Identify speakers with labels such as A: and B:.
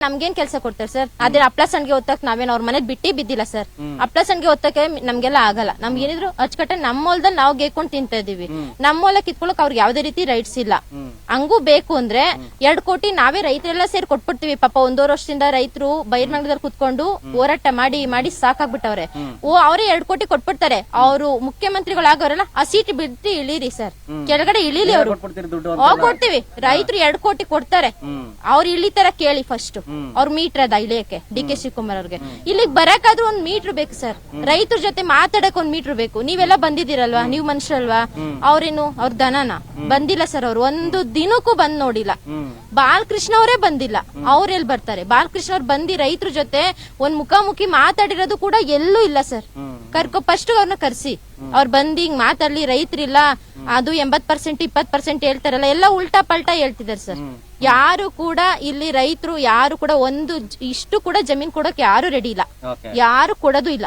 A: ನಮ್ಗೇನ್ ಕೆಲಸ ಕೊಡ್ತಾರೆ ಸರ್? ಅದೇ ಹಪ್ಳ ಸಂಡ್ಗೆ ಒತ್ತಕ್ ನಾವೇನ್ ಅವ್ರ ಮನೆಗ್ ಬಿಟ್ಟಿ ಬಿದ್ದಿಲ್ಲ ಸರ್. ಹಪ್ಳ ಸಂಡ್ಗೆ ಒತ್ತಕ್ಕೆ ನಮ್ಗೆಲ್ಲ ಆಗಲ್ಲ. ನಮ್ಗೆ ಏನಿದ್ರು ಅಚ್ಚುಕಟ್ಟೆ ನಮ್ಮ ಹೊಲದಲ್ಲಿ ನಾವು ಗೇಕೊಂಡು ತಿಂತಾ ಇದೀವಿ. ನಮ್ಮ ಹೊಲ ಕಿತ್ಕೊಳಕ್ ಅವ್ರಿಗೆ ಯಾವ್ದೇ ರೀತಿ ರೈಟ್ಸ್ ಇಲ್ಲ. ಹಂಗೂ ಬೇಕು ಅಂದ್ರೆ 2 ಕೋಟಿ ನಾವೇ ರೈತರೆಲ್ಲ ಸೇರಿ ಕೊಟ್ಬಿಡ್ತೀವಿ. ಪಾಪ 1.5 ವರ್ಷದಿಂದ ರೈತರು ಬೈರ್ಮಂಗಲದಲ್ಲಿ ಕುತ್ಕೊಂಡು ಹೋರಾಟ ಮಾಡಿ ಮಾಡಿ ಸಾಕಾಗ್ಬಿಟ್ಟವ್ರೆ. ಅವರೇ 2 ಕೋಟಿ ಕೊಟ್ಬಿಡ್ತಾರೆ. ಅವರು ಮುಖ್ಯಮಂತ್ರಿಗಳಾಗವ್ರಲ್ಲ, ಆ ಸೀಟ್ ಬಿಟ್ಟು ಇಳೀರಿ ಸರ್, ಕೆಳಗಡೆ ಇಳೀಲಿ. ಅವ್ರು ಕೊಡ್ತೀವಿ, ರೈತರು 2 ಕೋಟಿ ಕೊಡ್ತಾರೆ. ಅವ್ರು ಇಳಿತಾರ ಕೇಳಿ ಫಸ್ಟ್. ಅವ್ರ ಮೀಟರ್ ಅದ ಇಳಿಯಕ್ಕೆ ಡಿ.ಕೆ. ಶಿವಕುಮಾರ್ ಅವ್ರಿಗೆ. ಇಲ್ಲಿಗೆ ಬರಕಾದ್ರೂ ಒಂದ್ ಮೀಟರ್ ಬೇಕು ಸರ್. ರೈತರ ಜೊತೆ ಮಾತಾಡಕ್ ಒಂದ್ ಮೀಟರ್ ಬೇಕು. ನೀವೆಲ್ಲ ಬಂದಿದ್ದೀರಲ್ವಾ, ನೀವ್ ಮನುಷ್ಯರಲ್ವಾ? ಅವ್ರೇನು ಅವ್ರ ದನನ ಬಂದಿಲ್ಲ ಸರ್. ಅವ್ರು ಒಂದು ದಿನಕ್ಕೂ ಬಂದ್ ನೋಡಿಲ್ಲ. ಬಾಲಕೃಷ್ಣ ಅವರೇ ಬಂದಿಲ್ಲ. ಅವ್ರೆಲ್ ಬರ್ತಾರೆ? ಬಾಲಕೃಷ್ಣ ಅವ್ರು ಬಂದಿ ರೈತರ ಜೊತೆ ಒಂದ್ ಮುಖಾಮುಖಿ ಮಾತಾಡಿರೋದು ಕೂಡ ಎಲ್ಲೂ ಇಲ್ಲ ಸರ್. ಫಸ್ಟ್ ಅವ್ರನ್ನ ಕರ್ಸಿ, ಅವ್ರು ಬಂದಿ ಹಿಂಗ್ ಮಾತಾಡ್ಲಿ. ರೈತರಿಲ್ಲ, ಅದು 80% 20% ಹೇಳ್ತಾರಲ್ಲ, ಎಲ್ಲ ಉಲ್ಟಾ ಪಲ್ಟಾ ಹೇಳ್ತಿದಾರೆ ಸರ್. ಯಾರು ಕೂಡ ಇಲ್ಲಿ ರೈತರು ಯಾರು ಕೂಡ ಒಂದು ಇಷ್ಟು ಕೂಡ ಜಮೀನ್ ಕೊಡೋಕೆ ಯಾರು ರೆಡಿ ಇಲ್ಲ. ಯಾರು ಕೊಡೋದು ಇಲ್ಲ.